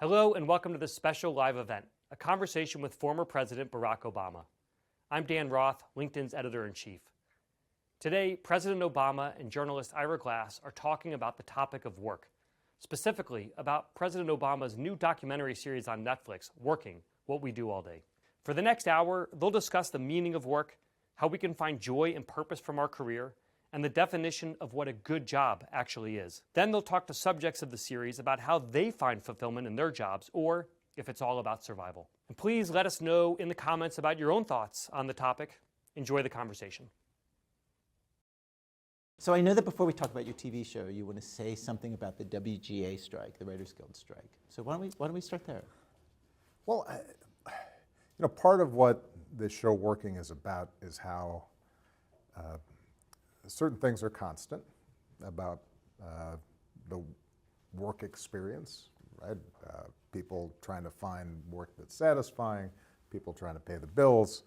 Hello and welcome to this special live event, a conversation with former President Barack Obama. I'm Dan Roth, LinkedIn's editor-in-chief. Today, President Obama and journalist Ira Glass are talking about the topic of work, specifically about President Obama's new documentary series on Netflix, Working: What We Do All Day. For the next hour, they'll discuss the meaning of work, how we can find joy and purpose from our career, and the definition of what a good job actually is. Then they'll talk to subjects of the series about how they find fulfillment in their jobs, or if it's all about survival. And please let us know in the comments about your own thoughts on the topic. Enjoy the conversation. So I know that before we talk about your TV show, you want to say something about the WGA strike, the Writers Guild strike. So why don't we start there? Well, part of what this show Working is about is how certain things are constant about the work experience, right? People trying to find work that's satisfying, people trying to pay the bills.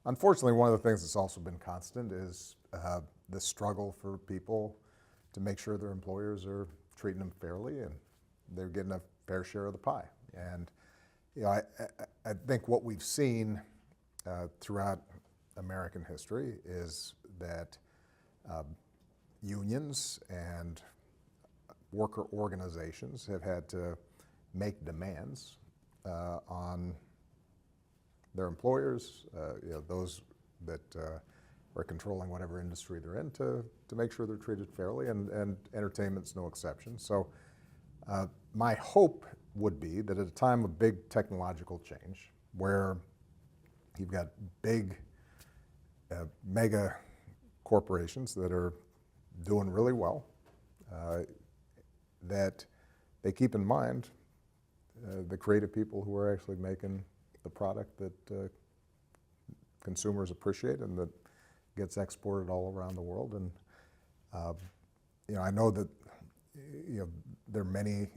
Unfortunately, one of the things that's also been constant is the struggle for people to make sure their employers are treating them fairly and they're getting a fair share of the pie. And I think what we've seen throughout American history is that unions and worker organizations have had to make demands on their employers, those that are controlling whatever industry they're in, to make sure they're treated fairly, and entertainment's no exception. So my hope would be that at a time of big technological change, where you've got big mega corporations that are doing really well, that they keep in mind the creative people who are actually making the product that consumers appreciate and that gets exported all around the world. And I know that there are many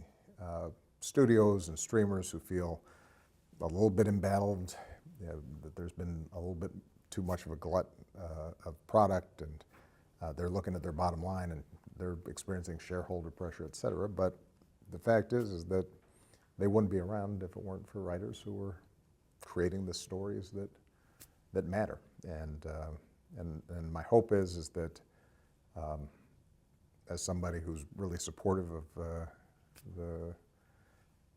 studios and streamers who feel a little bit embattled, that there's been a little bit too much of a glut of product, and they're looking at their bottom line and they're experiencing shareholder pressure, et cetera. But the fact is that they wouldn't be around if it weren't for writers who were creating the stories that matter. And my hope is that as somebody who's really supportive of the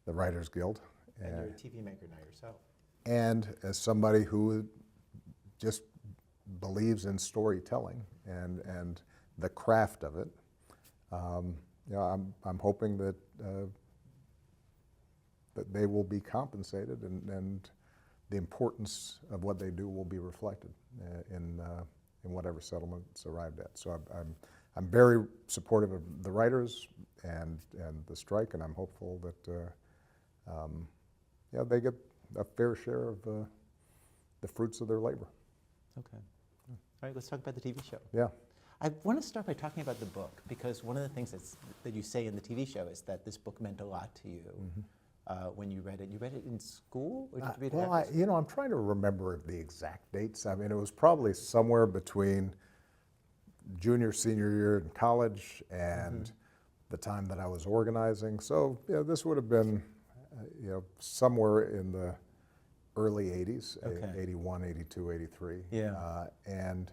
Writers Guild, And you're a TV maker now yourself. and as somebody who just believes in storytelling and the craft of it, I'm hoping that that they will be compensated, and the importance of what they do will be reflected in whatever settlement's arrived at. So I'm very supportive of the writers and the strike, and I'm hopeful that they get a fair share of the fruits of their labor. Okay. All right, let's talk about the TV show. Yeah. I want to start by talking about the book, because one of the things that you say in the TV show is that this book meant a lot to you when you read it. You read it in school? Or did you read it after? I'm trying to remember the exact dates. I mean, it was probably somewhere between junior, senior year in college and the time that I was organizing. So, this would have been, somewhere in the early 80s, Okay. 81, 82, 83. Yeah. And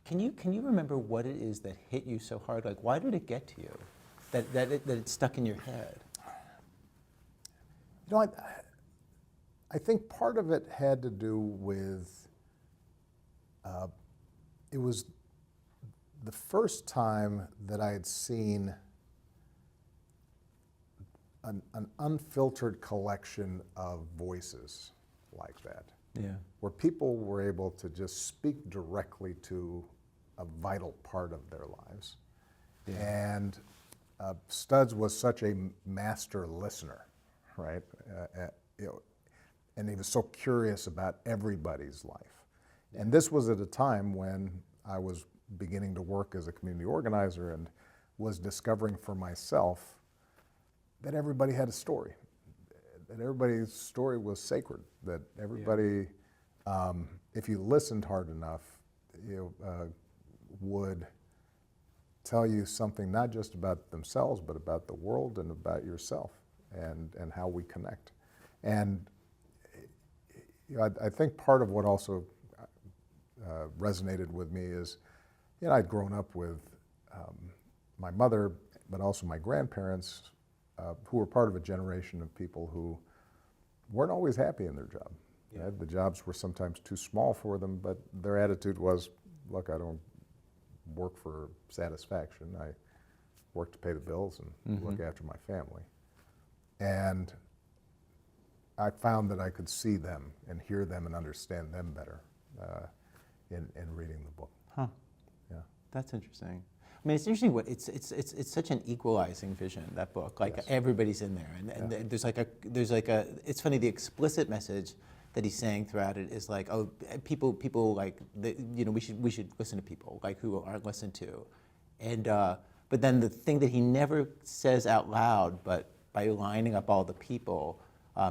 Can you remember what it is that hit you so hard? Like, why did it get to you? That it stuck in your head? I think part of it had to do with, it was the first time that I had seen an unfiltered collection of voices like that, Yeah. where people were able to just speak directly to a vital part of their lives. Yeah. And Studs was such a master listener, right? And he was so curious about everybody's life. And this was at a time when I was beginning to work as a community organizer and was discovering for myself that everybody had a story, that everybody's story was sacred, that everybody, if you listened hard enough, would tell you something not just about themselves, but about the world and about yourself. and how we connect. And I think part of what also resonated with me is, I'd grown up with my mother, but also my grandparents, who were part of a generation of people who weren't always happy in their job. Yeah. The jobs were sometimes too small for them, but their attitude was, look, I don't work for satisfaction. I work to pay the bills and look after my family. And I found that I could see them and hear them and understand them better in reading the book. Huh. Yeah. That's interesting. I mean, it's interesting. It's such an equalizing vision, that book. Like, Yes. Everybody's in there, and there's like a. It's funny. The explicit message that he's saying throughout it is like, oh, people like, we should listen to people like who aren't listened to, and but then the thing that he never says out loud, but by lining up all the people,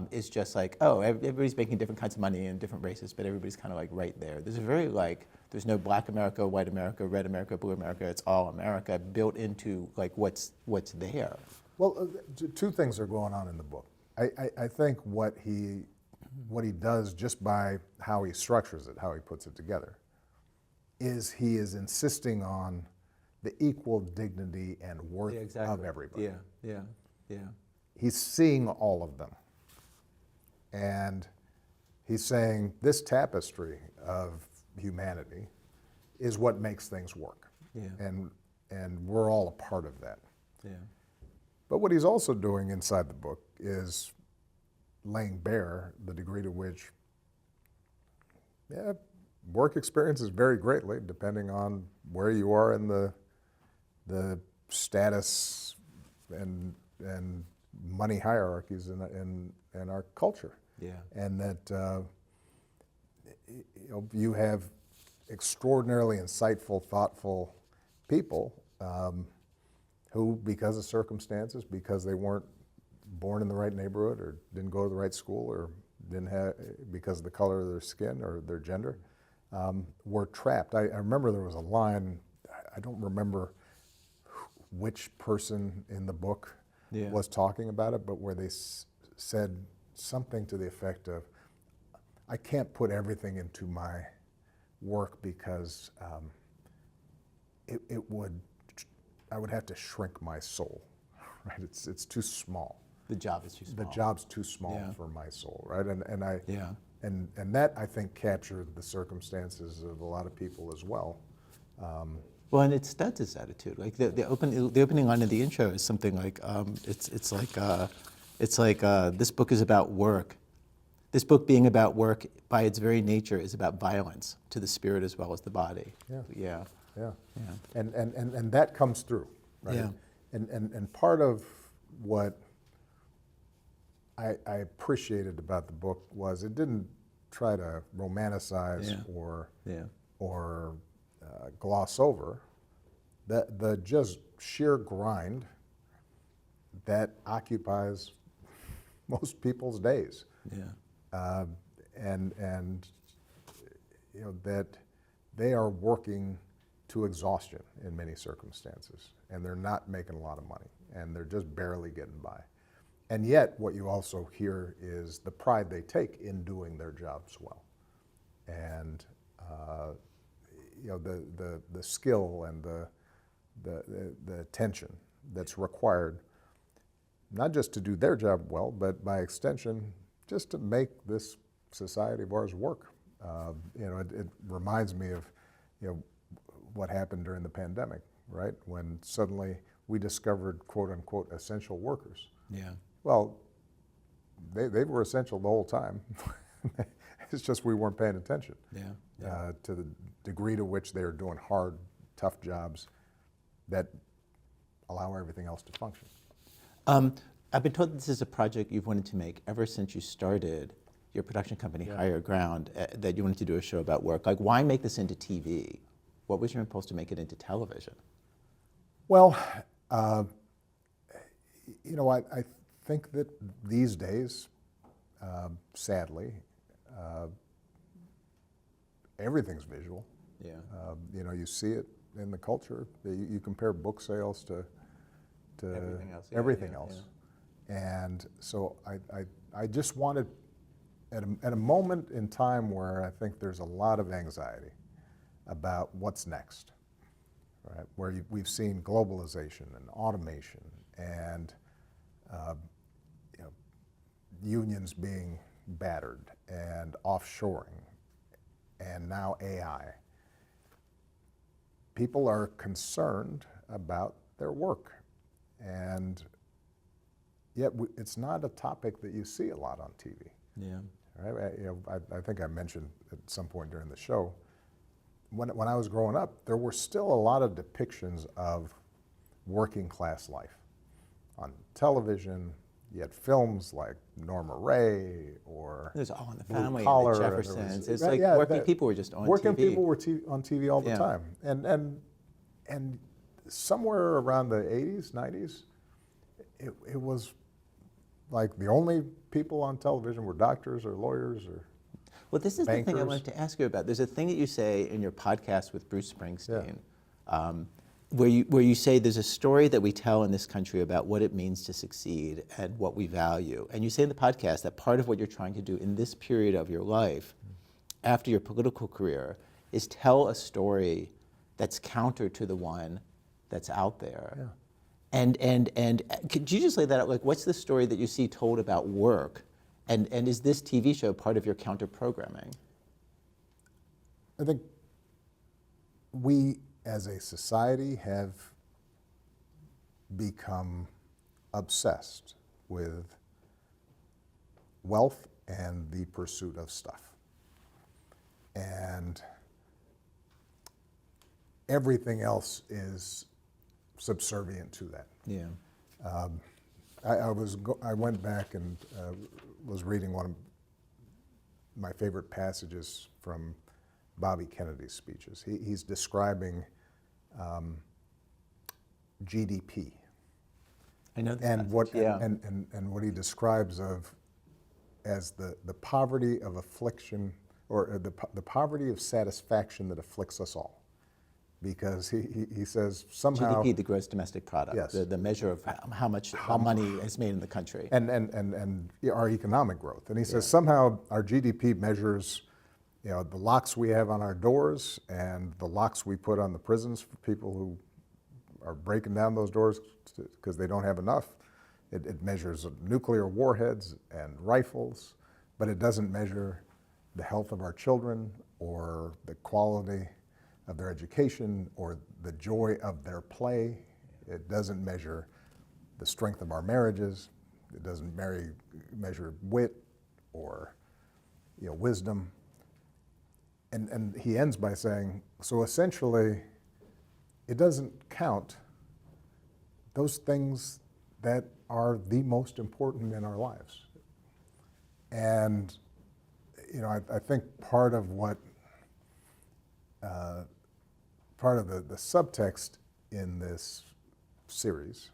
is just like, oh, everybody's making different kinds of money in different races, but everybody's kind of like right there. There's a very like, there's no black America, white America, red America, blue America. It's all America built into like what's there. Well, two things are going on in the book. I think what he does just by how he structures it, how he puts it together, is he is insisting on the equal dignity and worth of everybody. Yeah. He's seeing all of them. And he's saying this tapestry of humanity is what makes things work. Yeah. And we're all a part of that. Yeah. But what he's also doing inside the book is laying bare the degree to which work experiences vary greatly depending on where you are in the status and money hierarchies in our culture. Yeah. And that you have extraordinarily insightful, thoughtful people who, because of circumstances, because they weren't born in the right neighborhood or didn't go to the right school or didn't have, because of the color of their skin or their gender, were trapped. I remember there was a line, I don't remember which person in the book was talking about it, but where they said something to the effect of, I can't put everything into my work because I would have to shrink my soul, right? It's too small. The job is too small. The job's too small for my soul, right? And that, I think, captured the circumstances of a lot of people as well. Well, and it's Studs' attitude. Like the opening line of the intro is something like, it's like this book is about work. This book being about work by its very nature is about violence to the spirit as well as the body. Yeah. And that comes through, right? Yeah. And part of what I appreciated about the book was it didn't try to romanticize or gloss over the just sheer grind that occupies most people's days. And that they are working to exhaustion in many circumstances, and they're not making a lot of money, and they're just barely getting by. And yet, what you also hear is the pride they take in doing their jobs well, and the skill and the attention that's required, not just to do their job well, but by extension, just to make this society of ours work. It reminds me of what happened during the pandemic, right? When suddenly we discovered quote unquote essential workers. Well, they were essential the whole time. It's just we weren't paying attention to the degree to which they are doing hard, tough jobs that allow everything else to function. I've been told this is a project you've wanted to make ever since you started your production company, Higher Ground, that you wanted to do a show about work. Like, why make this into TV? What was your impulse to make it into television? Well, I think that these days, sadly, everything's visual. You see it in the culture. You compare book sales to everything else. And so I just wanted, at a moment in time where I think there's a lot of anxiety about what's next, right? Where we've seen globalization and automation and you know, unions being battered and offshoring and now AI. People are concerned about their work, and yet it's not a topic that you see a lot on TV. Yeah. Right? I think I mentioned at some point during the show, when I was growing up, there were still a lot of depictions of working class life on television. You had films like Norma Ray or There's All in the Blue Family Collar, and the and there was- Jeffersons. It's right, like yeah, working people were just on working TV. people were on TV all the Yeah. time, and somewhere around the 80s, 90s, it was like the only people on television were doctors or lawyers or Well, this is the thing I bankers. wanted to ask you about. There's a thing that you say in your podcast with Bruce Springsteen, where you say there's a story that we tell in this country about what it means to succeed and what we value. And you say in the podcast that part of what you're trying to do in this period of your life, after your political career, is tell a story that's counter to the one that's out there. Yeah. And could you just lay that out? Like, what's the story that you see told about work? And is this TV show part of your counter programming? I think we as a society have become obsessed with wealth and the pursuit of stuff. And everything else is subservient to that. Yeah. I went back and was reading one of my favorite passages from Bobby Kennedy's speeches. He's describing GDP I know that. and what Yeah. and what he describes as the poverty of affliction, or the poverty of satisfaction that afflicts us all. Because he says somehow GDP, the gross domestic product, Yes. the measure of how much money is made in the country. and our economic growth. And he says somehow our GDP measures, the locks we have on our doors and the locks we put on the prisons for people who are breaking down those doors because they don't have enough. It measures nuclear warheads and rifles, but it doesn't measure the health of our children or the quality of their education or the joy of their play. It doesn't measure the strength of our marriages. It doesn't measure wit or wisdom. And he ends by saying, so essentially, it doesn't count those things that are the most important in our lives. And I think part of what part of the subtext in this series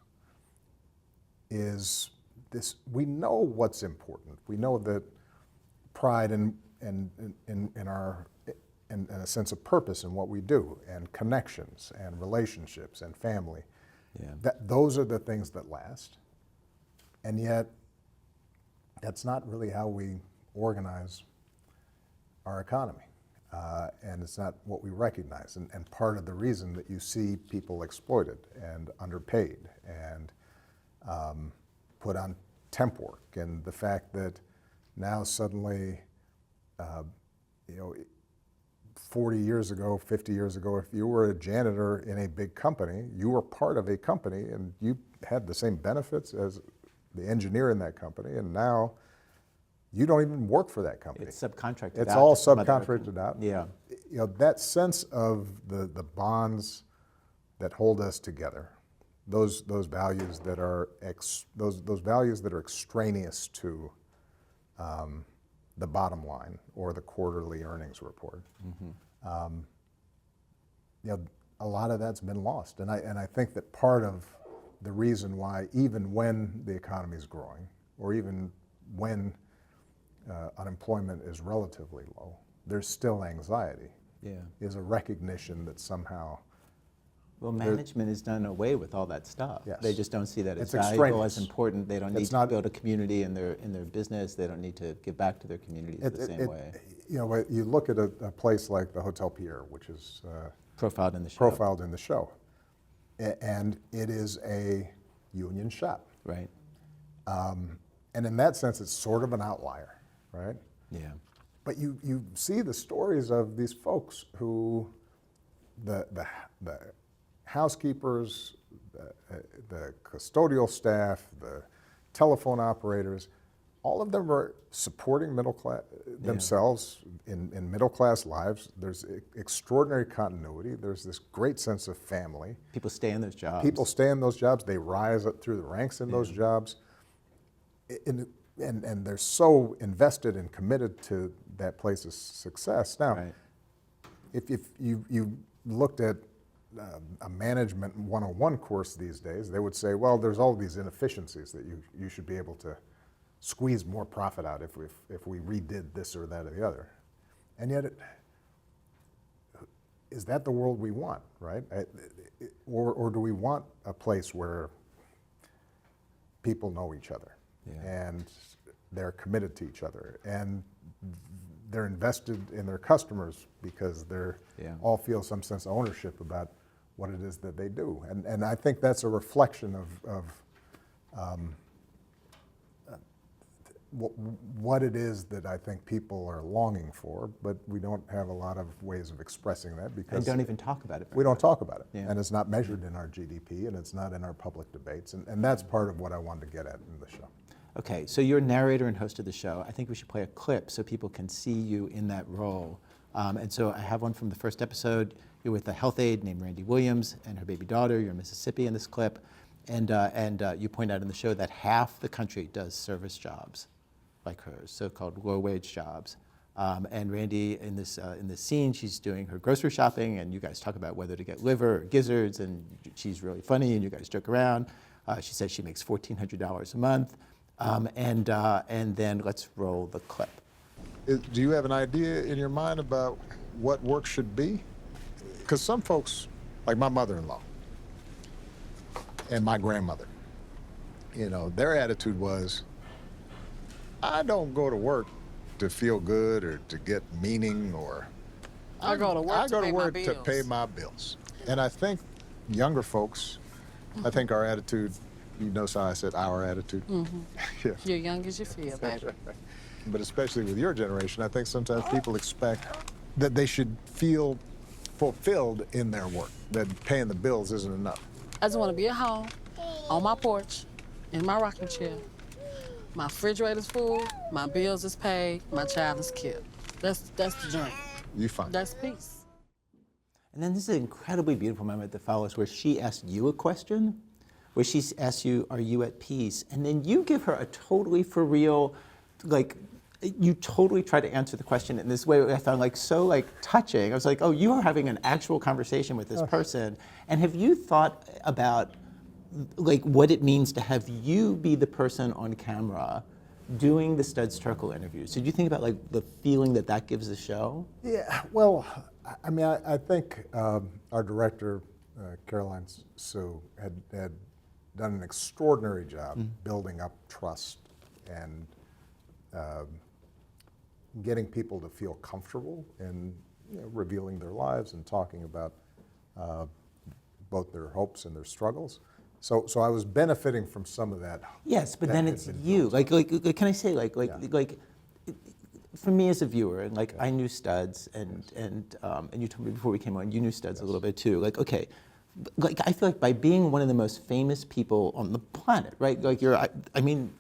is this: we know what's important. We know that pride and a sense of purpose in what we do, and connections and relationships and family. Yeah. Those are the things that last. And yet, that's not really how we organize our economy. And it's not what we recognize. And part of the reason that you see people exploited and underpaid and put on temp work, and the fact that now suddenly, 40 years ago, 50 years ago, if you were a janitor in a big company, you were part of a company and you had the same benefits as the engineer in that company, and now you don't even work for that company. It's subcontracted out. It's all to some other- subcontracted out. Yeah. That sense of the bonds that hold us together, those values that are those values that are extraneous to the bottom line or the quarterly earnings report. A lot of that's been lost, and I think that part of the reason why, even when the economy is growing, or even when unemployment is relatively low, there's still anxiety. Yeah. Is a recognition that somehow Well, management has done away with all that stuff. Yes. They just don't see that as It's valuable, extraneous. as important. They don't need It's to not- build a community in their business. They don't need to give back to their communities the same way. You know, you look at a place like the Hotel Pierre, which is Profiled in the show. profiled in the show, and it is a union shop. Right. And in that sense, it's sort of an outlier, right? Yeah. But you see the stories of these folks who, the housekeepers, the custodial staff, the telephone operators, all of them are supporting middle class themselves in middle class lives. There's extraordinary continuity. There's this great sense of family. People stay in those jobs. People stay in those jobs. They rise up through the ranks in those jobs. And they're so invested and committed to that place's success. Now, Right. if you looked at a management 101 course these days, they would say, well, there's all these inefficiencies that you should be able to squeeze more profit out if we redid this or that or the other. And yet, is that the world we want, right? Or do we want a place where people know each other and they're committed to each other and they're invested in their customers because they're all feel some sense of ownership about what it is that they do. And I think that's a reflection of what it is that I think people are longing for, but we don't have a lot of ways of expressing that because And don't even talk about it. we don't talk about it. Yeah. And it's not measured in our GDP and it's not in our public debates. And that's part of what I wanted to get at in the show. Okay, so you're a narrator and host of the show. I think we should play a clip so people can see you in that role. And so I have one from the first episode. You're with a health aide named Randy Williams and her baby daughter. You're in Mississippi in this clip. And you point out in the show that half the country does service jobs like hers, so-called low-wage jobs. And Randy, in this scene, she's doing her grocery shopping, and you guys talk about whether to get liver or gizzards, and she's really funny, and you guys joke around. She says she makes $1,400 a month. And then let's roll the clip. Do you have an idea in your mind about what work should be? Because some folks, like my mother-in-law and my grandmother, you know, their attitude was, I don't go to work to feel good or to get meaning or I go to work to pay my bills. And I think younger folks, I think our attitude, you notice how I said our attitude? Yeah. You're young as you feel, baby. But especially with your generation, I think sometimes people expect that they should feel fulfilled in their work, that paying the bills isn't enough. I just want to be at home, on my porch, in my rocking chair. My refrigerator's full, my bills is paid, my child is killed. That's the dream. You find That's peace. And then this is an incredibly beautiful moment that follows where she asks you a question, where she asks you, are you at peace? And then you give her a totally for real, like, you totally try to answer the question in this way I found like so like touching. I was like, oh, you are having an actual conversation with this person. And have you thought about like what it means to have you be the person on camera doing the Studs Terkel interviews? Did you think about like the feeling that that gives the show? Yeah, well, I mean, I think our director, Caroline Sue, had done an extraordinary job building up trust and getting people to feel comfortable in revealing their lives and talking about both their hopes and their struggles. So I was benefiting from some of that. Yes, but that then had it's been you. built. Like, can I say, like, Yeah. for me as a viewer, and like, I knew Studs, and you told me before we came on, you knew Studs a little bit too. Like, okay, like I feel like by being one of the most famous people on the planet, right? Like, I mean,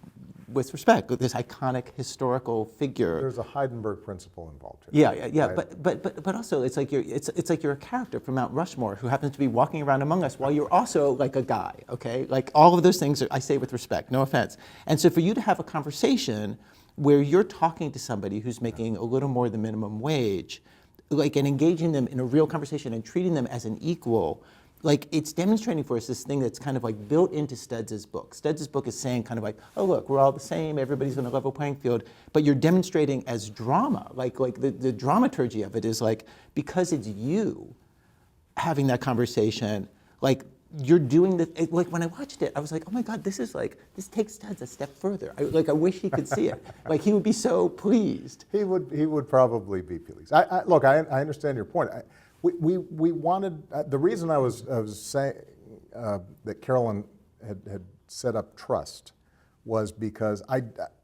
with respect, this iconic historical figure. There's a Heidenberg principle involved here. Yeah. Right? But also it's like you're a character from Mount Rushmore who happens to be walking around among us while you're also like a guy, okay? Like all of those things I say with respect, no offense. And so for you to have a conversation where you're talking to somebody who's making a little more than minimum wage, like and engaging them in a real conversation and treating them as an equal, like it's demonstrating for us this thing that's kind of like built into Studs' book. Studs' book is saying kind of like, oh look, we're all the same, everybody's on a level playing field, but you're demonstrating as drama, like the dramaturgy of it is like, because it's you having that conversation, like you're doing the like when I watched it, I was like, oh my God, this takes Studs a step further. I wish he could see it. Like he would be so pleased. He would probably be pleased. Look, I understand your point. We wanted the reason I was saying that Carolyn had set up Trust was because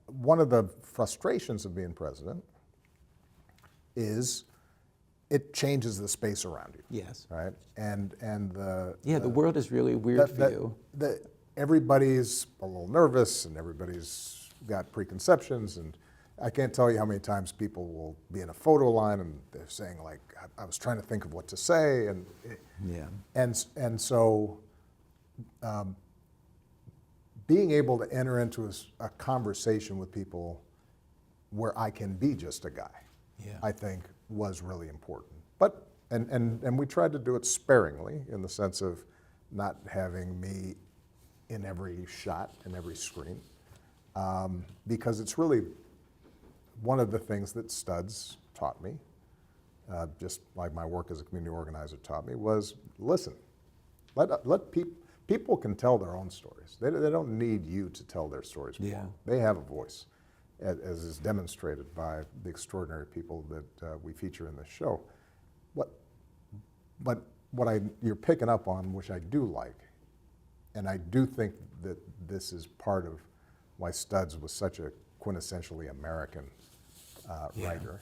one of the frustrations of being president is it changes the space around you. Yes. Right. And the world is really weird for you. Everybody's a little nervous and everybody's got preconceptions, and I can't tell you how many times people will be in a photo line and they're saying like, I was trying to think of what to say, and so being able to enter into a conversation with people where I can be just a guy, I think was really important. But and we tried to do it sparingly in the sense of not having me in every shot, in every screen, because it's really one of the things that Studs taught me, just like my work as a community organizer taught me, was listen. Let people can tell their own stories. They don't need you to tell their stories for them. They have a voice, as is demonstrated by the extraordinary people that we feature in this show. But what you're picking up on, which I do like, and I do think that this is part of why Studs was such a quintessentially American writer,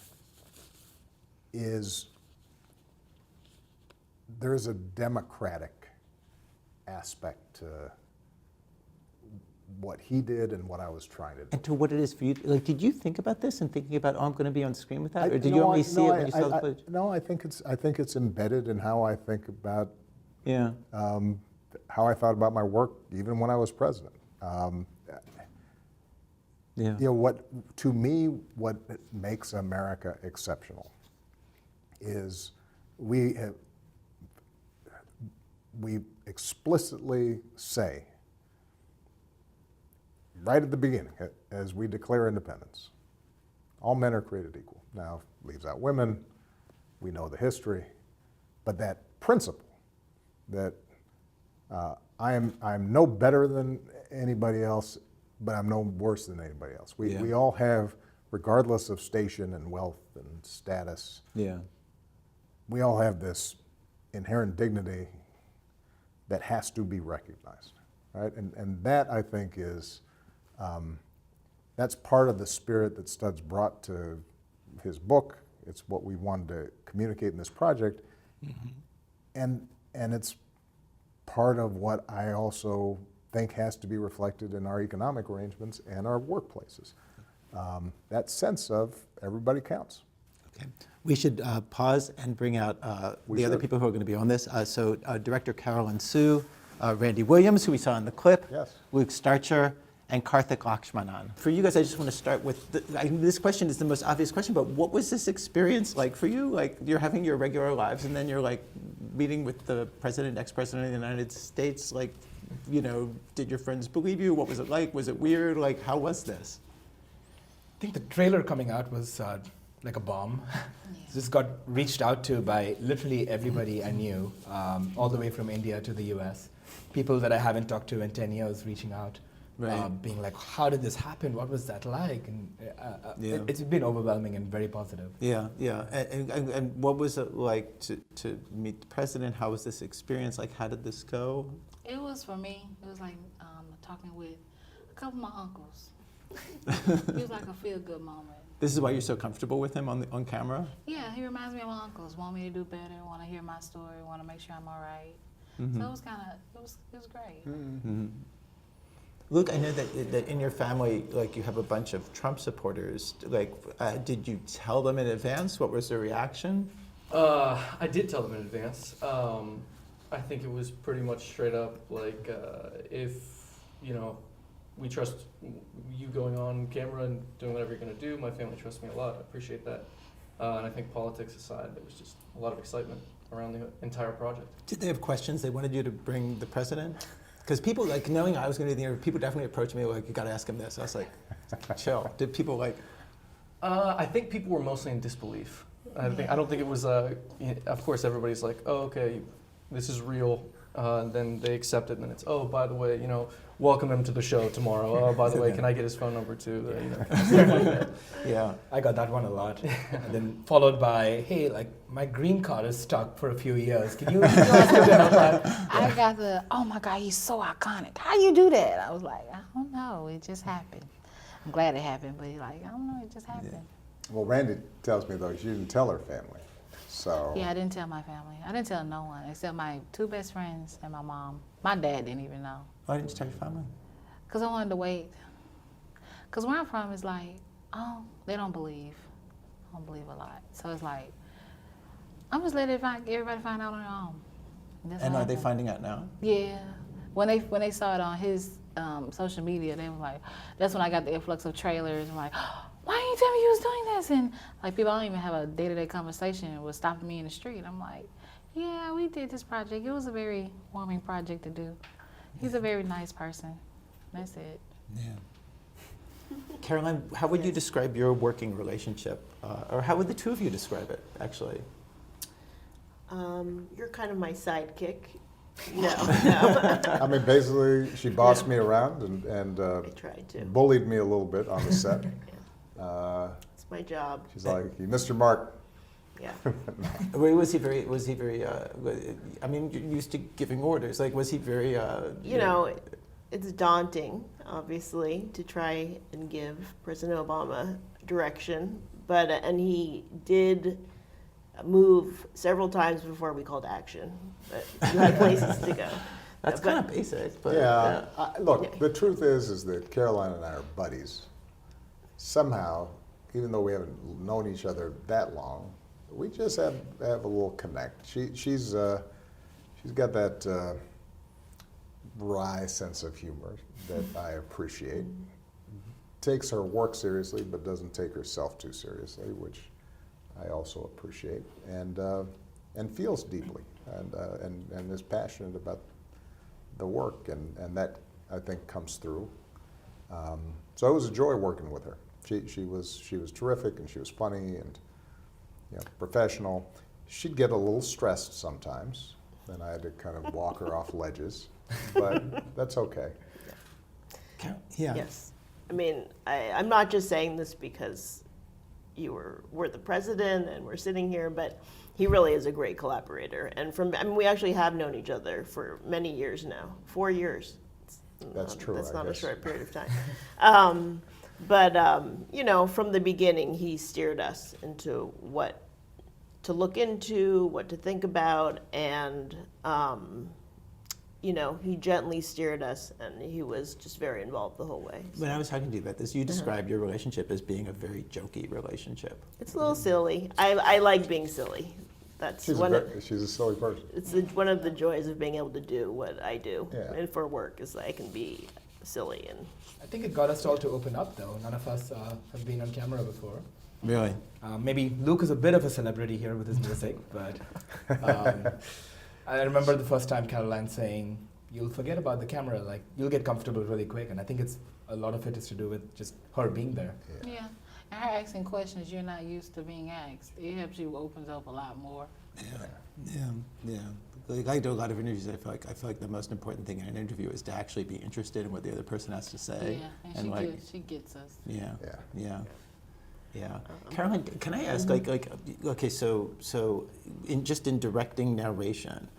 is there's a democratic aspect to what he did and what I was trying to do. And to what it is for you. Like, did you think about this and thinking about, I'm going to be on screen with that, or did you only see it when you saw the footage? No, I think it's embedded in how I think about how I thought about my work, even when I was president. You know, what makes America exceptional is we explicitly say, right at the beginning, as we declare independence, all men are created equal. Now, leaves out women, we know the history, but that principle that I am no better than anybody else, but I'm no worse than anybody else. We all have, regardless of station and wealth and status, we all have this inherent dignity that has to be recognized, right? And that, I think, is, that's part of the spirit that Studs brought to his book. It's what we wanted to communicate in this project. And it's part of what I also think has to be reflected in our economic arrangements and our workplaces. That sense of everybody counts. Okay. We should pause and bring out the other people who are going to be on this. So Director Carolyn Sue, Randy Williams, who we saw in the clip, Luke Starcher, and Karthik Lakshmanan. For you guys, I just want to start with, this question is the most obvious question, but what was this experience like for you? Like, you're having your regular lives, and then you're like meeting with the president, ex-president of the United States. Like, you know, did your friends believe you? What was it like? Was it weird? Like, how was this? I think the trailer coming out was like a bomb. Just got reached out to by literally everybody I knew, all the way from India to the US. People that I haven't talked to in 10 years reaching out, being like, how did this happen? What was that like? And it's been overwhelming and very positive. And what was it like to meet the president? How was this experience? Like, how did this go? It was, for me, it was like talking with a couple of my uncles. It was like a feel-good moment. This is why you're so comfortable with him on camera? Yeah, he reminds me of my uncles. Want me to do better, want to hear my story, want to make sure I'm all right. So it was kind of, it was great. Luke, I know that in your family, like, you have a bunch of Trump supporters. Like, did you tell them in advance? What was their reaction? I did tell them in advance. I think it was pretty much straight up like, if, you know, we trust you going on camera and doing whatever you're going to do. My family trusts me a lot. I appreciate that. And I think politics aside, there was just a lot of excitement around the entire project. Did they have questions? They wanted you to bring the president? Because people, like, knowing I was going to do the interview, people definitely approached me like, you got to ask him this. I was like, chill. Did people like? I think people were mostly in disbelief. I don't think it was. Of course, everybody's like, oh, okay, this is real. Then they accept it, and then it's, oh, by the way, welcome him to the show tomorrow. Oh, by the way, can I get his phone number too? Kind of stuff like that. Yeah. I got that one a lot. And then followed by, hey, like my green card is stuck for a few years. Can you ask him to help out? I got the, oh my God, he's so iconic. How you do that? I was like, I don't know. It just happened. I'm glad it happened, but like, I don't know. It just happened. Well, Randy tells me, though, she didn't tell her family. So Yeah, I didn't tell my family. I didn't tell no one except my 2 best friends and my mom. My dad didn't even know. Why didn't you tell your family? Because I wanted to wait. Because where I'm from is like, oh, they don't believe. I don't believe a lot. So it's like, I'm just letting everybody find out on their own. That's And what are they happened. finding out now? Yeah. When they saw it on his social media, they were like, that's when I got the influx of trailers. I'm like, why didn't you tell me you was doing this? And like people I don't even have a day-to-day conversation with stopping me in the street. I'm like, yeah, we did this project. It was a very warming project to do. He's a very nice person. That's it. Yeah. Caroline, how would you describe your working relationship? Or how would the two of you describe it, actually? You're kind of my sidekick. No, no. I mean, basically, she bossed me around and I tried to. bullied me a little bit on the set. It's my job. She's like, "You missed your mark." Yeah. Was he very, I mean, you're used to giving orders. Like, was he very, You know, it's daunting, obviously, to try and give President Obama direction, but and he did move several times before we called action. But you had places to go. That's But- kind of basic, but Yeah. Look, Yeah. the truth is that Caroline and I are buddies. Somehow, even though we haven't known each other that long, we just have a little connect. She's got that wry sense of humor that I appreciate. Takes her work seriously, but doesn't take herself too seriously, which I also appreciate, and feels deeply, and is passionate about the work, and that I think comes through. So it was a joy working with her. She was terrific, and she was funny and professional. She'd get a little stressed sometimes, and I had to kind of walk her off ledges, but that's okay. yeah. Yes. I mean, I'm not just saying this because we're the president and we're sitting here, but he really is a great collaborator. And we actually have known each other for many years now, 4 years. That's true, That's I not guess. a short period of time. But from the beginning, he steered us into what to look into, what to think about, and he gently steered us, and he was just very involved the whole way. When I was talking to you about this, you described your relationship as being a very jokey relationship. It's a little silly. I like being silly. That's She's a silly person. it's one of the joys of being able to do what I do, Yeah. and for work is I can be silly and. I think it got us all to open up, though. None of us have been on camera before. Really? Maybe Luke is a bit of a celebrity here with his music, but I remember the first time Caroline saying, "You'll forget about the camera, like you'll get comfortable really quick." And I think a lot of it is to do with just her being there. Yeah. And her asking questions you're not used to being asked. It helps you opens up a lot more. Yeah. Like I do a lot of interviews. I feel like the most important thing in an interview is to actually be interested in what the other person has to say. Yeah. And she like, gets us. Yeah. Caroline, can I ask, okay, so in directing narration,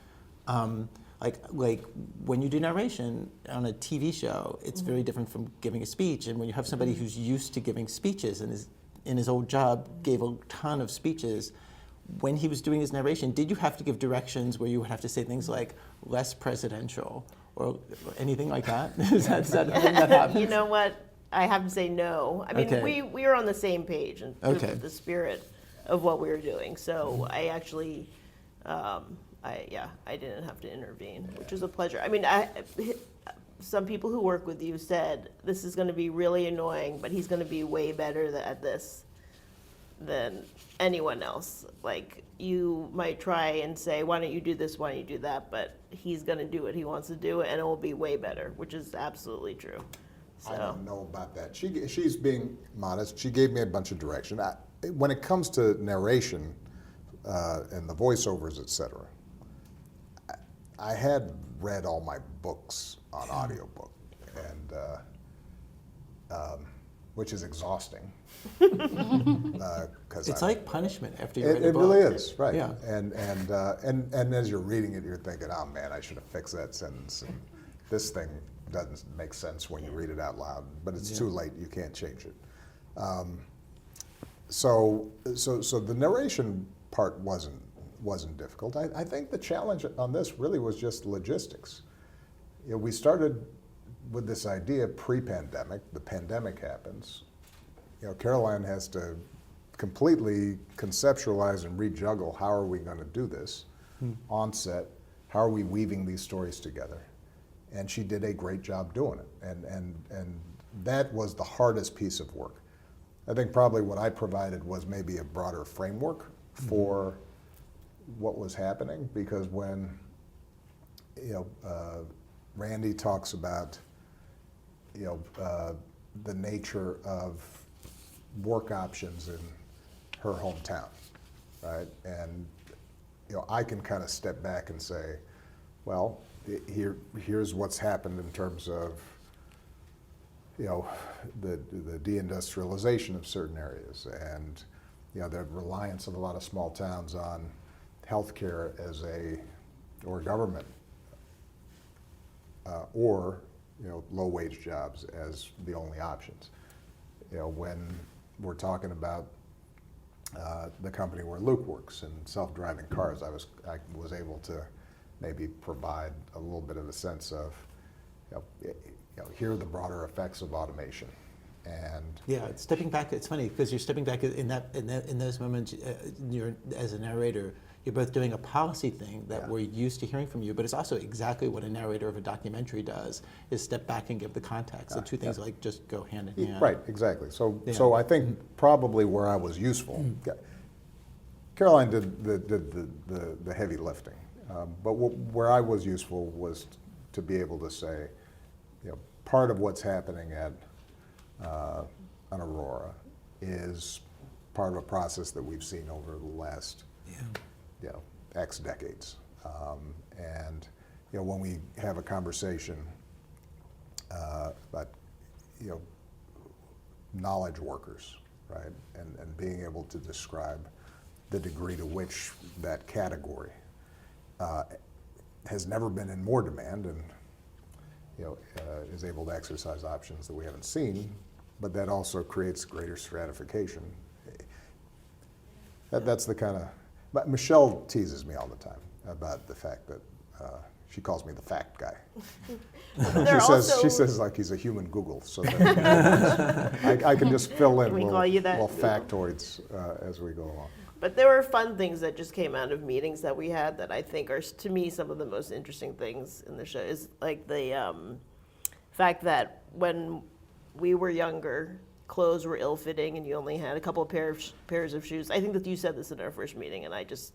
like when you do narration on a TV show, it's very different from giving a speech. And when you have somebody who's used to giving speeches and is in his old job gave a ton of speeches, when he was doing his narration, did you have to give directions where you would have to say things like less presidential or anything like that? Is that a thing that happens? You know what? I have to say no. I mean, Okay. we were on the same page in terms Okay. of the spirit of what we were doing. So I actually, I didn't have to intervene, which was a pleasure. I mean, some people who work with you said this is going to be really annoying, but he's going to be way better at this than anyone else. Like, you might try and say, why don't you do this, why don't you do that, but he's going to do what he wants to do, and it will be way better, which is absolutely true. I So, don't know about that. She's being modest. She gave me a bunch of direction. When it comes to narration and the voiceovers, etc., I had read all my books on audiobook, and which is exhausting. 'Cause It's I'm- like punishment after you read a it book. really is, right? Yeah. And as you're reading it, you're thinking, oh man, I should have fixed that sentence. And this thing doesn't make sense when you read it out loud, but it's too late. You can't change it. So the narration part wasn't difficult. I think the challenge on this really was just logistics. You know, we started with this idea pre-pandemic. The pandemic happens. You know, Caroline has to completely conceptualize and rejuggle how are we going to do this on set? How are we weaving these stories together? And she did a great job doing it. And that was the hardest piece of work. I think probably what I provided was maybe a broader framework for what was happening, because when Randy talks about the nature of work options in her hometown, right? And I can kind of step back and say, well, here's what's happened in terms of the deindustrialization of certain areas, and the reliance of a lot of small towns on healthcare or government, or low wage jobs as the only options. When we're talking about the company where Luke works and self-driving cars, I was able to maybe provide a little bit of a sense of here are the broader effects of automation. And Yeah, stepping back. It's funny because you're stepping back in those moments. You're, as a narrator, you're both doing a policy thing that we're used to hearing from you, but it's also exactly what a narrator of a documentary does: is step back and give the context. The two things like just go hand in hand. Right, exactly. So I think probably where I was useful, Caroline did the heavy lifting, but where I was useful was to be able to say, part of what's happening at on Aurora is part of a process that we've seen over the last X decades. And when we have a conversation about knowledge workers, right, and being able to describe the degree to which that category has never been in more demand, and is able to exercise options that we haven't seen, but that also creates greater stratification. That's the kind of. But Michelle teases me all the time about the fact that she calls me the fact guy. She says like he's a human Google, so that I can just fill in little factoids as we go along. But there were fun things that just came out of meetings that we had that I think are, to me, some of the most interesting things in the show. Is like the fact that when we were younger, clothes were ill-fitting and you only had a couple of pairs of shoes. I think that you said this in our first meeting, and I just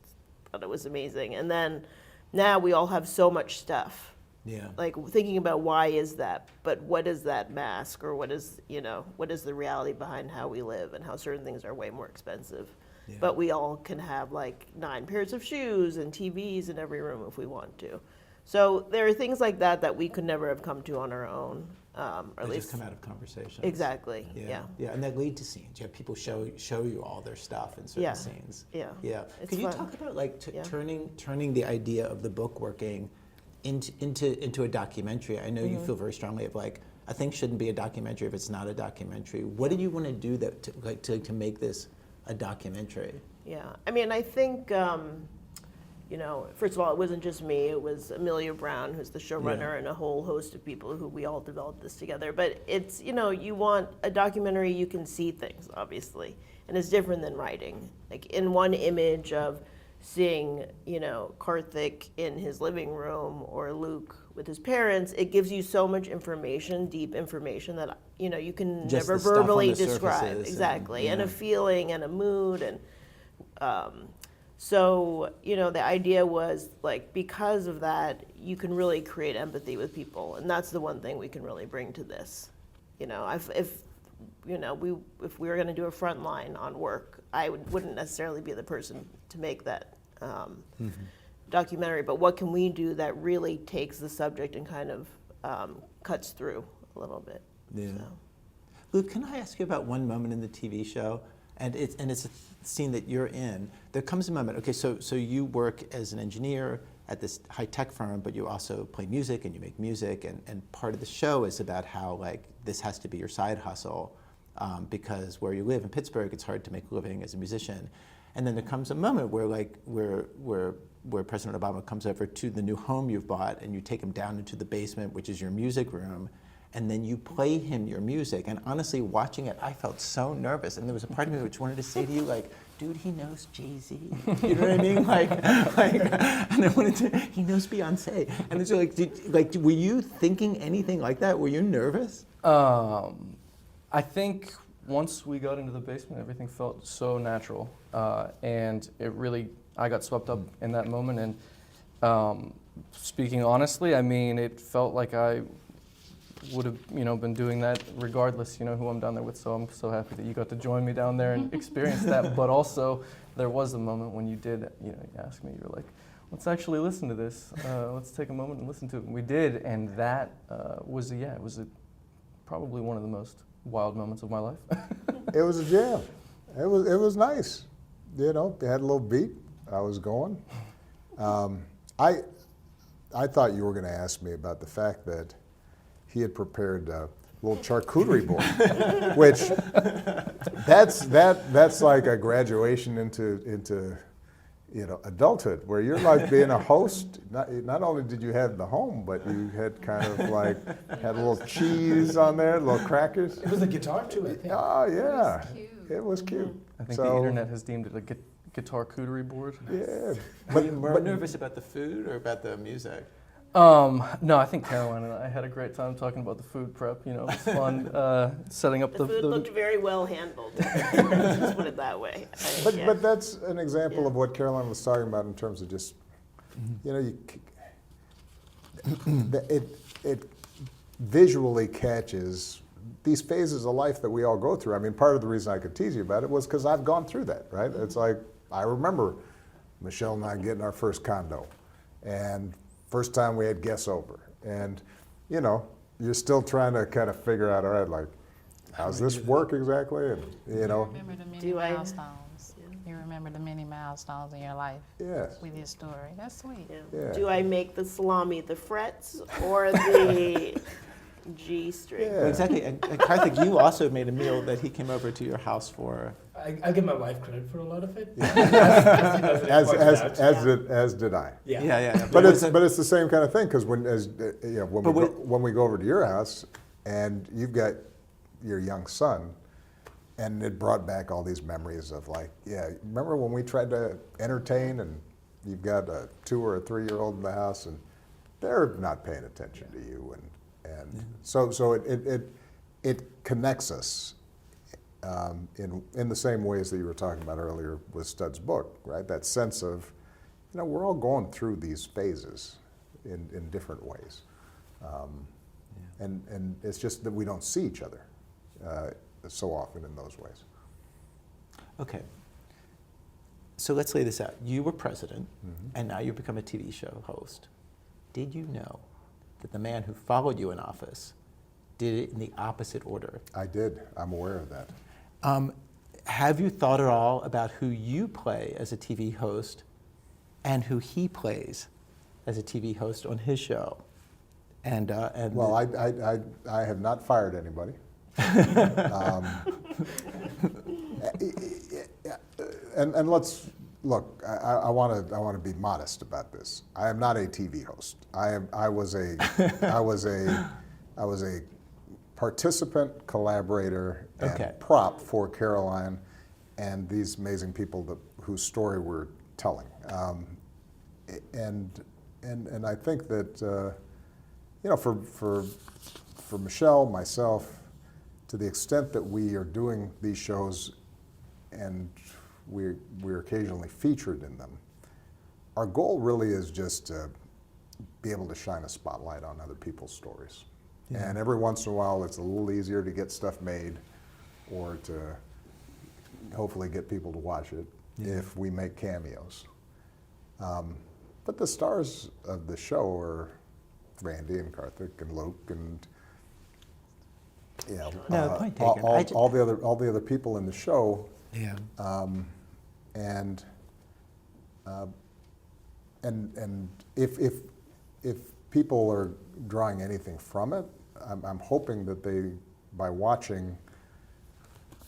thought it was amazing. And then now we all have so much stuff. Yeah. Like thinking about why is that, but what is that mask, or what is the reality behind how we live and how certain things are way more expensive. Yeah. But we all can have like 9 pairs of shoes and TVs in every room if we want to. So there are things like that we could never have come to on our own. Or They at least just come out of conversations. Exactly. Yeah. And that lead to scenes. You have people show you all their stuff in certain scenes. Yeah. Yeah. It's Could you fun. talk about like turning the idea of the book working into a documentary? I know you feel very strongly of like a thing shouldn't be a documentary if it's not a documentary. What did you want to do to make this a documentary? Yeah, I mean, I think, first of all, it wasn't just me. It was Amelia Brown, who's the showrunner, and a whole host of people who we all developed this together. But it's, you want a documentary, you can see things, obviously. And it's different than writing. Like in one image of seeing, Karthik in his living room or Luke with his parents, it gives you so much information, deep information that, you can Just never the stuff on verbally the describe. surfaces Exactly. and a feeling and a mood. And so, the idea was like, because of that, you can really create empathy with people. And that's the one thing we can really bring to this. If we were going to do a front line on work, I wouldn't necessarily be the person to make that documentary, but what can we do that really takes the subject and kind of cuts through a little bit. Yeah. So. Luke, can I ask you about one moment in the TV show? And it's a scene that you're in. There comes a moment, okay, so you work as an engineer at this high-tech firm, but you also play music and you make music, and part of the show is about how like this has to be your side hustle because where you live in Pittsburgh, it's hard to make a living as a musician. And then there comes a moment where like where President Obama comes over to the new home you've bought, and you take him down into the basement, which is your music room, and then you play him your music. And honestly, watching it, I felt so nervous. And there was a part of me which wanted to say to you, like, dude, he knows Jay-Z. You know what I mean? And I wanted to, he knows Beyonce. And it's like, were you thinking anything like that? Were you nervous? I think once we got into the basement, everything felt so natural. And it really, I got swept up in that moment. And speaking honestly, I mean, it felt like I would have, been doing that regardless, who I'm down there with. So I'm so happy that you got to join me down there and experience that. But also, there was a moment when you did, you asked me, you were like, let's actually listen to this. Let's take a moment and listen to it. And we did, and that was, it was probably one of the most wild moments of my life. It was a jam. It was nice. It had a little beat. I was going. I thought you were going to ask me about the fact that he had prepared a little charcuterie board, which that's like a graduation into adulthood, where you're like being a host. Not only did you have the home, but you had kind of like had a little cheese on there, little crackers. It was a guitar too, I think. Oh yeah, it was cute. I think the internet has deemed it a guitar cooterie board. Yeah, Were you more nervous about the food or about the music? No, I think Caroline and I had a great time talking about the food prep. It was fun setting up The food looked very well handled. Just put it that way. But that's an example of what Caroline was talking about in terms of just, it visually catches these phases of life that we all go through. I mean, part of the reason I could tease you about it was because I've gone through that, right? It's like, I remember Michelle and I getting our first condo, and first time we had guests over, and you're still trying to kind of figure out, all right, like, how's this work exactly? And You remember the many Do I- milestones. You remember the many milestones in your life Yes. with your story. That's sweet. Yeah. Do I make the salami the frets or the G string? Yeah. Exactly. And Karthik, you also made a meal that he came over to your house for. I give my wife credit for a lot of it. As did I. Yeah. But it it's was a- the same kind of thing, because when we go over to your house and you've got your young son, and it brought back all these memories of like, remember when we tried to entertain, and you've got a 2 or a 3-year-old in the house, and they're not paying attention to you, and so it connects us in the same ways that you were talking about earlier with Stud's book, right? That sense of, we're all going through these phases in different ways. And it's just that we don't see each other so often in those ways. Okay. So let's lay this out. You were president, and now you've become a TV show host. Did you know that the man who followed you in office did it in the opposite order? I did. I'm aware of that. Have you thought at all about who you play as a TV host and who he plays as a TV host on his show? And Well, I have not fired anybody. And let's look. I want to be modest about this. I am not a TV host. I was a participant, collaborator, and prop for Caroline and these amazing people whose story we're telling. And I think that for Michelle, myself, to the extent that we are doing these shows and we're occasionally featured in them, our goal really is just to be able to shine a spotlight on other people's stories. Yeah. And every once in a while, it's a little easier to get stuff made or to hopefully get people to watch it if we make cameos. But the stars of the show are Randy and Karthik and Luke and No, point taken. all the other people in the show. Yeah. And if people are drawing anything from it, I'm hoping that they, by watching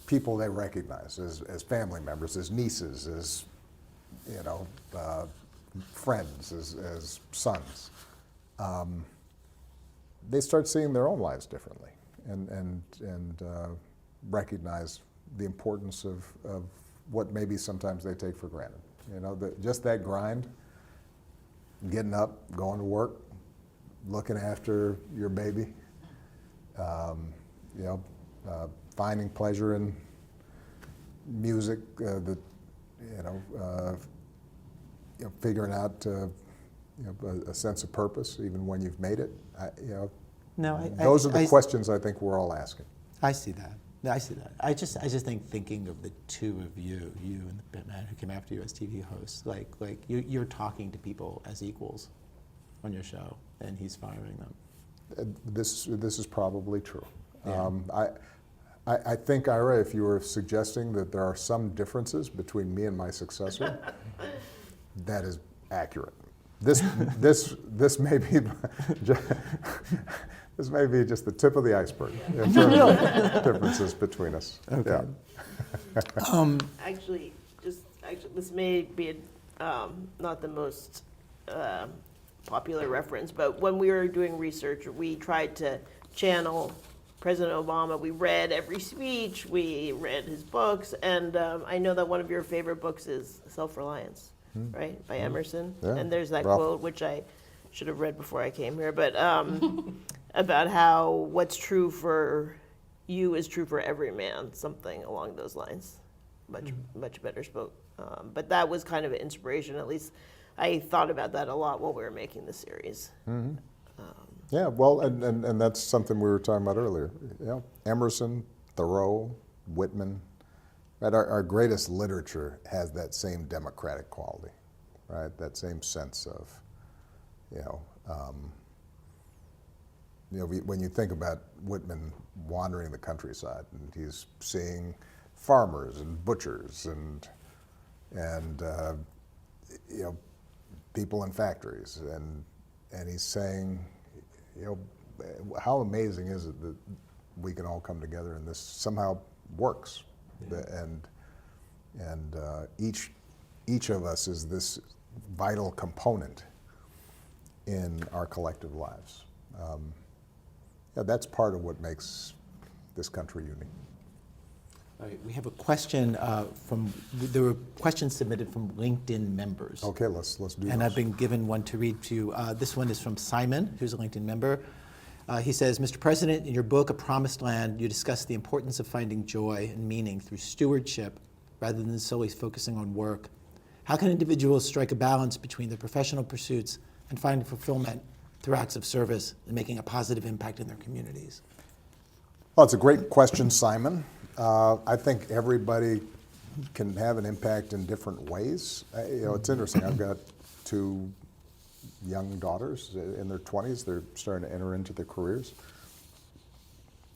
people they recognize as family members, as nieces, as friends, as sons, they start seeing their own lives differently and recognize the importance of what maybe sometimes they take for granted. Just that grind, getting up, going to work, looking after your baby, finding pleasure in music, figuring out a sense of purpose even when you've made it. Those are the questions I think we're all asking. I see that. I see that. I just think thinking of the two of you and the man who came after you as TV hosts, like you're talking to people as equals on your show, and he's firing them. This is probably true. Yeah. I think, Ira, if you were suggesting that there are some differences between me and my successor, that is accurate. This may be this may be just the tip of the iceberg in terms of differences between us. Okay. Yeah. Actually, this may be not the most popular reference, but when we were doing research, we tried to channel President Obama. We read every speech, we read his books, and I know that one of your favorite books is Self-Reliance, right, by Emerson. Yeah, And there's that Ralph. quote, which I should have read before I came here, but about how what's true for you is true for every man, something along those lines. Much better spoke. But that was kind of an inspiration, at least I thought about that a lot while we were making the series. Yeah, well, and that's something we were talking about earlier. Emerson, Thoreau, Whitman, right? Our greatest literature has that same democratic quality, right? That same sense of, when you think about Whitman wandering the countryside and he's seeing farmers and butchers and people in factories and he's saying, how amazing is it that we can all come together and this somehow works, and each of us is this vital component in our collective lives. That's part of what makes this country unique. All right, we have a question there were questions submitted from LinkedIn members. Okay, let's do this. And I've been given one to read to you. This one is from Simon, who's a LinkedIn member. He says, Mr. President, in your book, A Promised Land, you discuss the importance of finding joy and meaning through stewardship rather than solely focusing on work. How can individuals strike a balance between their professional pursuits and finding fulfillment through acts of service and making a positive impact in their communities? Well, it's a great question, Simon. I think everybody can have an impact in different ways. It's interesting. I've got two young daughters in their 20s. They're starting to enter into their careers.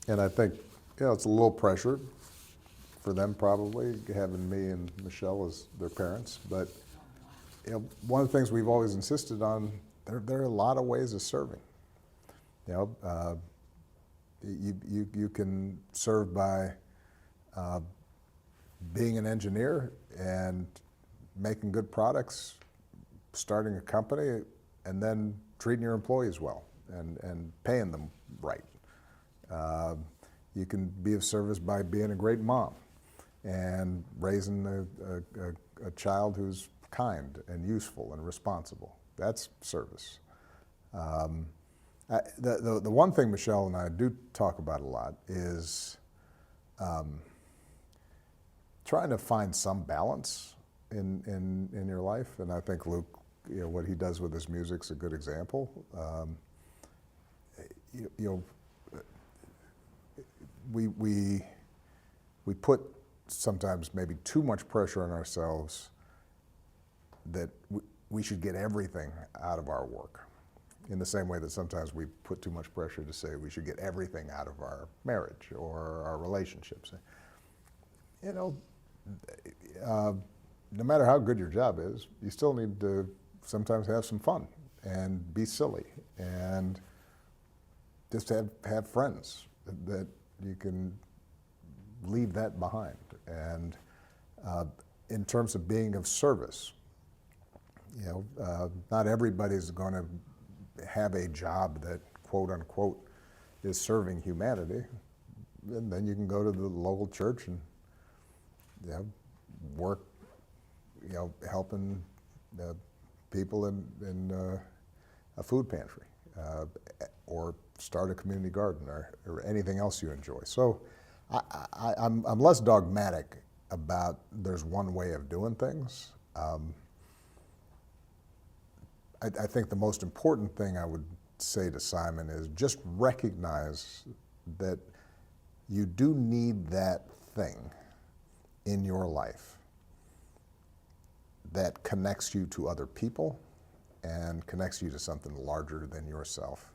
And I think, it's a little pressure for them probably, having me and Michelle as their parents. But one of the things we've always insisted on, there are a lot of ways of serving. You can serve by being an engineer and making good products, starting a company, and then treating your employees well and paying them right. You can be of service by being a great mom and raising a child who's kind and useful and responsible. That's service. The one thing Michelle and I do talk about a lot is trying to find some balance in your life, and I think Luke, what he does with his music's a good example. We put sometimes maybe too much pressure on ourselves that we should get everything out of our work, in the same way that sometimes we put too much pressure to say we should get everything out of our marriage or our relationships. You know, no matter how good your job is, you still need to sometimes have some fun and be silly and just have friends that you can leave that behind. And in terms of being of service, you know, not everybody's going to have a job that, quote unquote, is serving humanity. And then you can go to the local church and, you know, work, you know, helping people in a food pantry, or start a community garden, or anything else you enjoy. So I'm less dogmatic about there's one way of doing things. I think the most important thing I would say to Simon is just recognize that you do need that thing in your life that connects you to other people and connects you to something larger than yourself.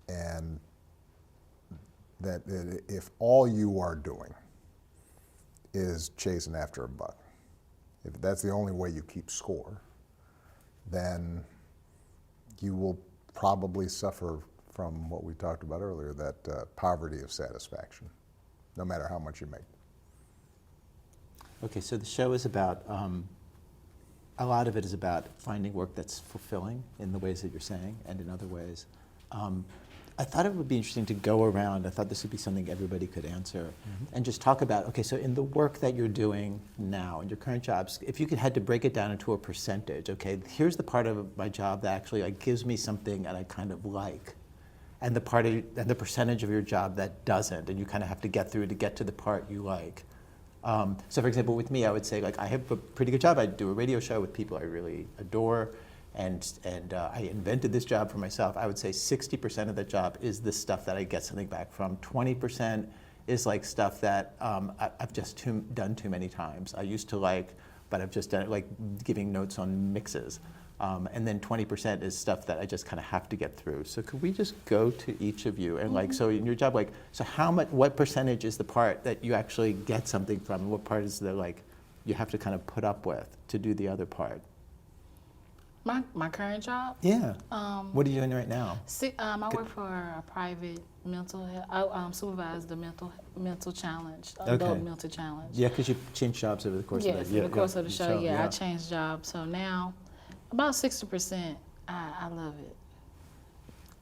And that if all you are doing is chasing after a buck, if that's the only way you keep score, then you will probably suffer from what we talked about earlier, that poverty of satisfaction, no matter how much you make. Okay, so the show is about, a lot of it is about finding work that's fulfilling in the ways that you're saying and in other ways. I thought it would be interesting to go around, I thought this would be something everybody could answer, and just talk about, okay, so in the work that you're doing now, in your current jobs, if you had to break it down into a percentage, okay, here's the part of my job that actually like gives me something and I kind of like, and the percentage of your job that doesn't, and you kind of have to get through to get to the part you like. So for example, with me, I would say like I have a pretty good job. I do a radio show with people I really adore, and I invented this job for myself. I would say 60% of the job is the stuff that I get something back from. 20% is like stuff that I've just done too many times. I used to like, but I've just done it, like giving notes on mixes. And then 20% is stuff that I just kind of have to get through. So could we just go to each of you and like, so in your job, like, so what percentage is the part that you actually get something from? And what part is the like, you have to kind of put up with to do the other part? My current job? Yeah. What are you doing right now? I work for a private mental health. I supervise the mental challenge, adult mental challenge. Yeah, because you changed jobs over the course of the Yes, in the course of the show, I changed jobs. So now, about 60%, I love it.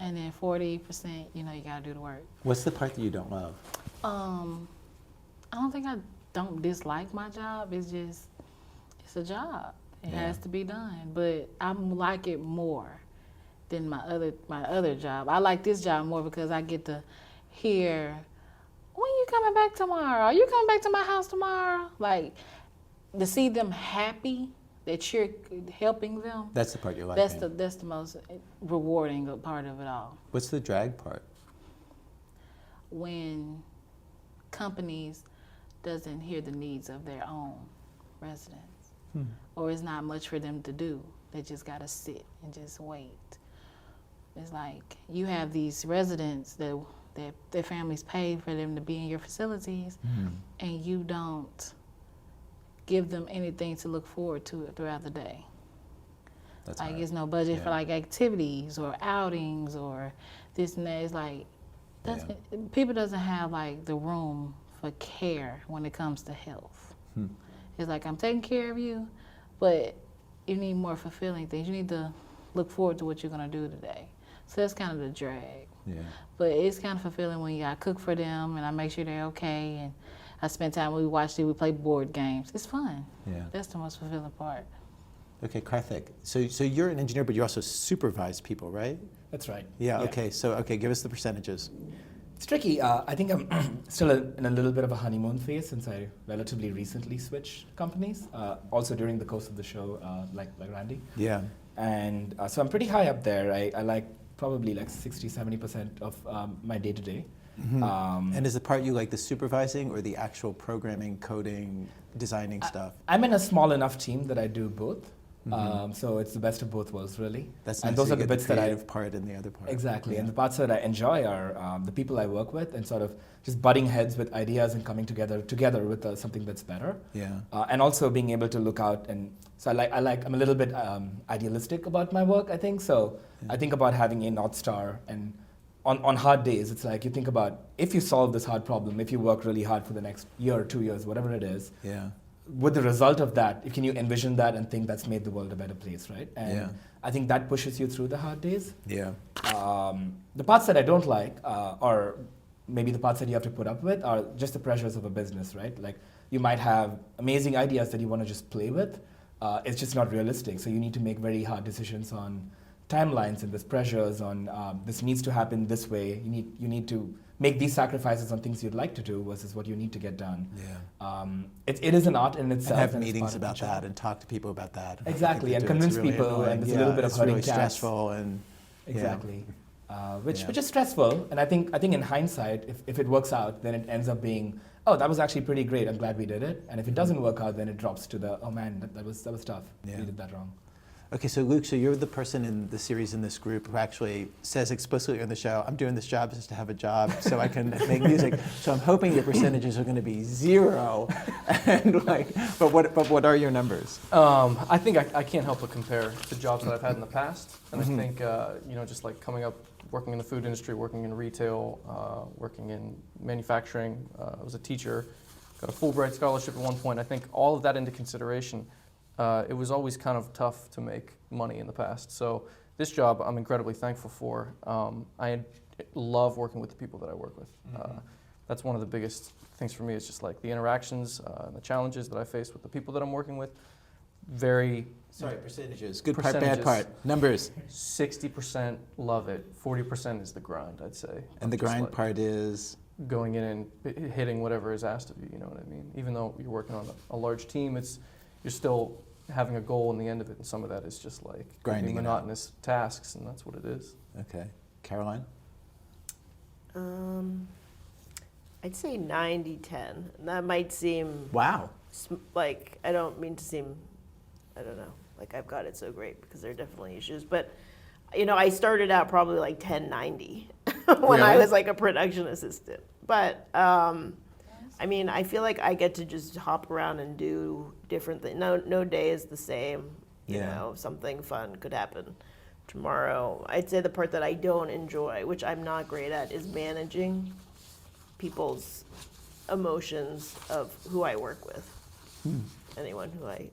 And then 40%, you know, you gotta do the work. What's the part that you don't love? I don't think I don't dislike my job. It's just, it's a job. It has to be done. But I like it more than my other job. I like this job more because I get to hear, when you coming back tomorrow? Are you coming back to my house tomorrow? Like, to see them happy that you're helping them. That's the part you like. That's the most rewarding part of it all. What's the drag part? When companies doesn't hear the needs of their own residents, or it's not much for them to do. They just gotta sit and just wait. It's like you have these residents that their families pay for them to be in your facilities, and you don't give them anything to look forward to throughout the day. That's like hard. there's no budget for like activities or outings or this and that. It's like people doesn't have like the room for care when it comes to health. It's like, I'm taking care of you, but you need more fulfilling things. You need to look forward to what you're gonna do today. So that's kind of the drag. Yeah. But it's kind of fulfilling when I cook for them and I make sure they're okay, and I spend time when we watch TV, we play board games. It's fun. Yeah. That's the most fulfilling part. Okay, Karthik. So you're an engineer, but you also supervise people, right? That's right. Yeah. Okay. So give us the percentages. It's tricky. I think I'm still in a little bit of a honeymoon phase since I relatively recently switched companies. Also during the course of the show, like Randy. Yeah. And so I'm pretty high up there. I like probably like 60-70% of my day to day. And is the part you like the supervising or the actual programming, coding, designing stuff? I'm in a small enough team that I do both. So it's the best of both worlds, really. That's and nice. those So are you the get bits that I creative part and the other part. exactly, Yeah. and the parts that I enjoy are the people I work with, and sort of just butting heads with ideas and coming together with something that's better. Yeah. And also being able to look out, and so I'm a little bit idealistic about my work, I think. So I think about having a North Star, and on hard days, it's like you think about, if you solve this hard problem, if you work really hard for the next year or 2 years, whatever it is, Yeah. with the result of that, can you envision that and think that's made the world a better place, right? And Yeah. I think that pushes you through the hard days. Yeah. The parts that I don't like, or maybe the parts that you have to put up with, are just the pressures of a business, right? Like, you might have amazing ideas that you want to just play with. It's just not realistic. So you need to make very hard decisions on timelines, and there's pressures on this needs to happen this way. You need to make these sacrifices on things you'd like to do versus what you need to get done. Yeah. It is an art in And itself. have and it's meetings part of the about job. that and talk to people about that. Exactly, I and think they do. It's convince really people, and annoying. there's a little bit of it's herding really cats. stressful and Exactly. Which Yeah. is stressful, and I think in hindsight, if it works out, then it ends up being, oh, that was actually pretty great. I'm glad we did it. And if it doesn't work out, then it drops to the, oh man, that was tough. Yeah. We did that wrong. Okay, so Luke, so you're the person in the series in this group who actually says explicitly on the show, I'm doing this job just to have a job so I can make music. So I'm hoping your percentages are going to be 0. And like, but what are your numbers? I think I can't help but compare the jobs that I've had in the past, and I think just like coming up, working in the food industry, working in retail, working in manufacturing. I was a teacher, got a Fulbright scholarship at one point. I think all of that into consideration, it was always kind of tough to make money in the past. So this job I'm incredibly thankful for. I love working with the people that I work with. That's one of the biggest things for me, is just like the interactions and the challenges that I face with the people that I'm working with. Sorry, percentages. Good part, bad Percentages. part. Numbers. 60% love it, 40% is the grind, I'd say. And the Just grind like part is? going in and hitting whatever is asked of you, you know what I mean? Even though you're working on a large team, you're still having a goal in the end of it, and some of that is just like Grinding it out. monotonous tasks, and that's what it is. Okay. Caroline? I'd say 90-10. And that might seem Wow. like, I don't mean to seem, I don't know, like I've got it so great, because there are definitely issues. But, I started out probably like 10-90 when I Really? was like a production assistant. But, I feel like I get to just hop around and do different things. No day is the same. Yeah. Something fun could happen tomorrow. I'd say the part that I don't enjoy, which I'm not great at, is managing people's emotions of who I work with. Anyone who I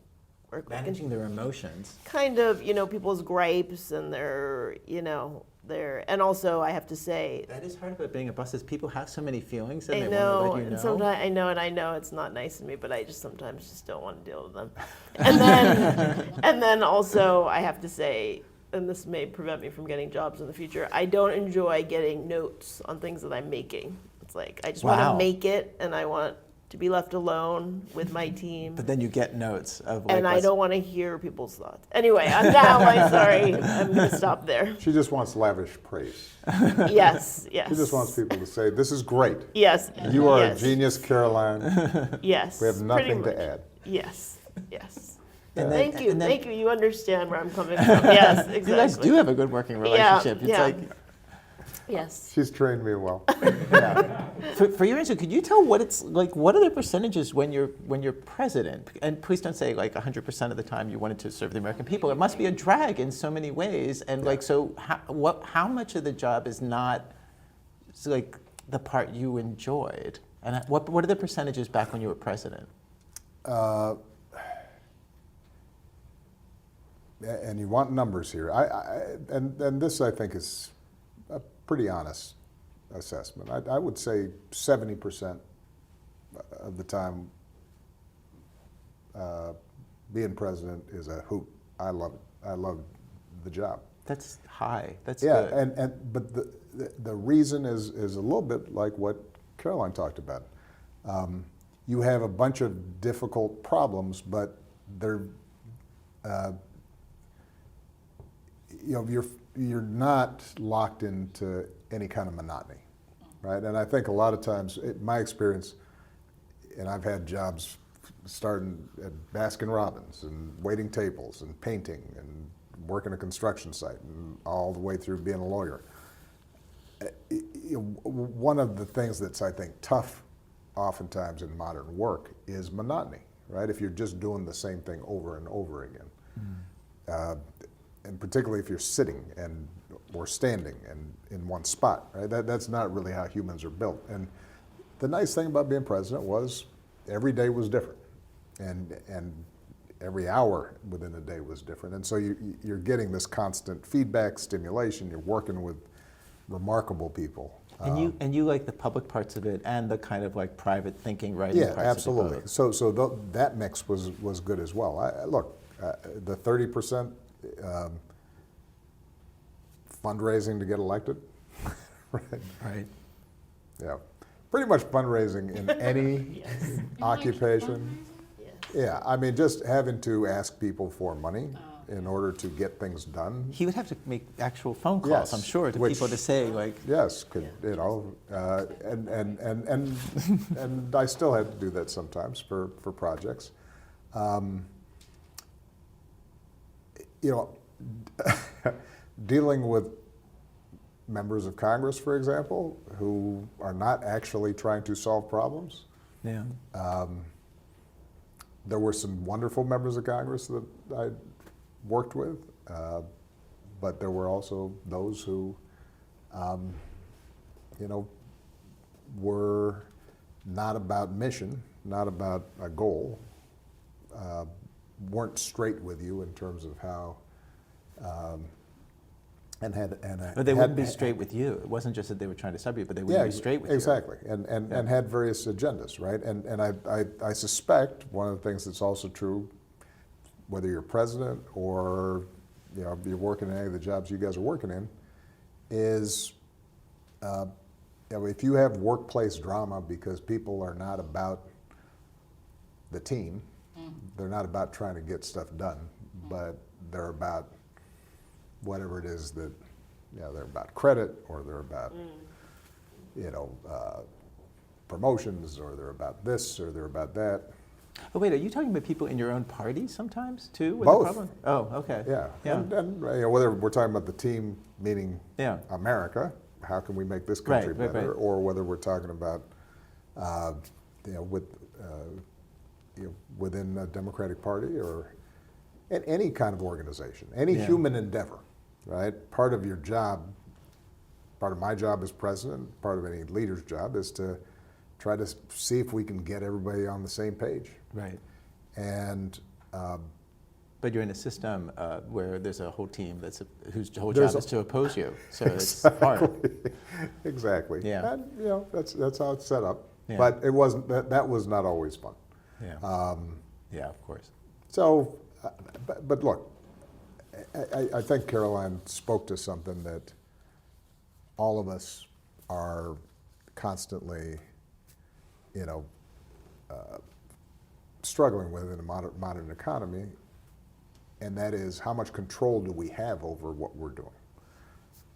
work with. Managing their emotions. Kind of, people's gripes and and also I have to say, That is hard about being a boss, is people have so many feelings and I they know, want to let you and know. sometimes I know it's not nice of me, but I just sometimes just don't want to deal with them. And then also I have to say, and this may prevent me from getting jobs in the future, I don't enjoy getting notes on things that I'm making. It's like I just want Wow. to make it, and I want to be left alone with my team. But then you get notes of like, And I what's- don't want to hear people's thoughts. Anyway, I'm sorry. I'm going to stop there. She just wants lavish praise. Yes. She just wants people to say, this is great. Yes. You are yes, a genius, Caroline. Yes. We have pretty nothing much. to add. Yes. Yes. And then- Thank you. and then- Thank you. You understand where I'm coming from. Yes, exactly. You guys do have a good working relationship. It's yeah. like, Yes. She's trained me well. for your answer, could you tell what it's like? What are the percentages when you're president? And please don't say like 100% of the time you wanted to serve the American people. It must be a drag in so many ways. And like, so how much of the job is not like the part you enjoyed? And what are the percentages back when you were president? And you want numbers here. And this, I think, is a pretty honest assessment. I would say 70% of the time being president is a hoot. I love it. I love the job. That's high. That's Yeah, good. but the reason is a little bit like what Caroline talked about. You have a bunch of difficult problems, but they're you're not locked into any kind of monotony, right? And I think a lot of times, my experience, and I've had jobs starting at Baskin Robbins and waiting tables and painting and working a construction site and all the way through being a lawyer. One of the things that's, I think, tough oftentimes in modern work is monotony, right? If you're just doing the same thing over and over again. And particularly if you're sitting or standing and in one spot, right? That's not really how humans are built. And the nice thing about being president was every day was different, and every hour within the day was different. And so you're getting this constant feedback, stimulation. You're working with remarkable people. And you like the public parts of it and the kind of like private thinking, writing Yeah, parts absolutely. of it. So that mix was good as well. Look, the 30% fundraising to get elected, right? Right. Yeah, pretty much fundraising in any Yes. occupation. Yes. Yeah, I mean, just having to ask people for money in order to get things done. He would have to make actual phone calls, Yes, I'm sure, to which- people to say like, Yes, and I still had to do that sometimes for projects. You know, dealing with members of Congress, for example, who are not actually trying to solve problems. yeah. There were some wonderful members of Congress that I worked with, but there were also those who, you know, were not about mission, not about a goal, weren't straight with you in terms of how, But they wouldn't be straight with you. It wasn't just that they were trying to sub you, but they wouldn't be straight with exactly. And had various agendas, right? And I suspect one of the things that's also true, whether you're president or you're working in any of the jobs you guys are working in, is if you have workplace drama because people are not about the team, they're not about trying to get stuff done, but they're about whatever it is that, they're about credit, or they're about, promotions, or they're about this, or they're about that. Oh wait, are you talking about people in your own party sometimes too? with Both. The problem? Oh, okay. Yeah, Yeah. and whether we're talking about the team, meaning Yeah. America, how can we make this country Right, right, better, right. or whether we're talking about, within a Democratic Party or in any kind of organization, any Yeah. human endeavor, right? Part of your job, part of my job as president, part of any leader's job is to try to see if we can get everybody on the same page. Right. And But you're in a system where there's a whole team whose whole There's job a- is to oppose you. So it's hard. Exactly. Yeah. And that's how it's set up. Yeah. But it wasn't that was not always fun. Yeah. Yeah, of course. So, but look, I think Caroline spoke to something that all of us are constantly, struggling with in a modern economy, and that is how much control do we have over what we're doing.